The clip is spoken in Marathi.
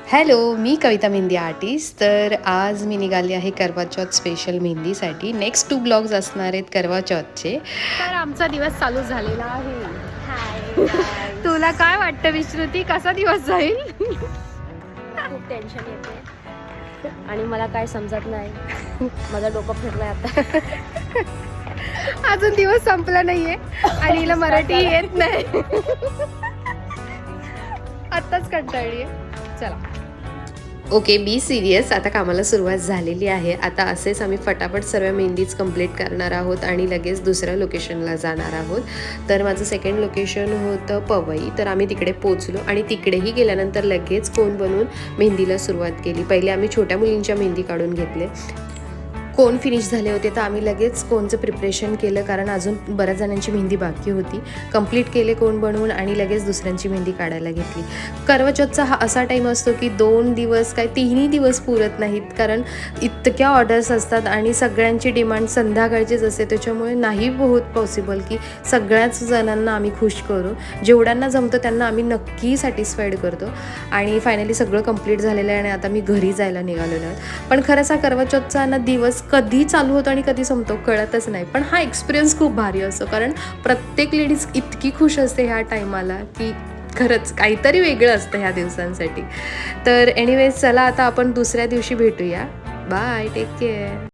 हॅलो, मी कविता मेहंदी आर्टिस्ट. तर आज मी निघाली आहे करवा चौथ स्पेशल मेहंदीसाठी. नेक्स्ट 2 ब्लॉग्स असणार आहेत करवा चौथचे. तर आमचा दिवस चालू झालेला आहे. Hi guys. तुला काय वाटतं विश्रुती, कसा दिवस जाईल? खूप टेन्शन येते आणि मला काय समजत नाही. माझं डोकं फिरलंय आता. अजून दिवस संपला नाहीये आणि हिला मराठी येत नाही. आत्ताच कंटाळली. चला, ओके, बी सिरियस. आता कामाला सुरुवात झालेली आहे. आता असेच आम्ही फटाफट सर्व मेहंदीज कंप्लीट करणार आहोत आणि लगेच दुसऱ्या लोकेशनला जाणार आहोत. तर माझं सेकंड लोकेशन होतं पवई. तर आम्ही तिकडे पोचलो आणि तिकडेही गेल्यानंतर लगेच कोन बनवून मेहंदीला सुरुवात केली. पहिले आम्ही छोट्या मुलींच्या मेहंदी काढून घेतले. कोन फिनिश झाले होते तर आम्ही लगेच कोनचं प्रिपरेशन केलं, कारण अजून बऱ्याच जणांची मेहंदी बाकी होती. कंप्लीट केले कोन बनवून आणि लगेच दुसऱ्यांची मेहंदी काढायला घेतली. करवा चौथचा हा असा टाईम असतो की 2 दिवस काय 3ही दिवस पुरत नाहीत, कारण इतक्या ऑर्डर्स असतात आणि सगळ्यांची डिमांड संध्याकाळचीच असते. त्याच्यामुळे नाही होत पॉसिबल की सगळ्याच जणांना आम्ही खुश करू. जेवढ्यांना जमतं त्यांना आम्ही नक्की सॅटिस्फाईड करतो. आणि फायनली सगळं कंप्लीट झालेलं आहे आणि आता मी घरी जायला निघालेलो आहे. पण खरंच हा करवा चौथचा ना दिवस कधी चालू होतो आणि कधी संपतो कळतच नाही. पण हा एक्सपिरियन्स खूप भारी असतो, कारण प्रत्येक लेडीज इतकी खुश असते ह्या टायमाला की खरंच काहीतरी वेगळं असतं ह्या दिवसांसाठी. तर एनिवेज चला, आता आपण दुसऱ्या दिवशी भेटूया. Bye, take care.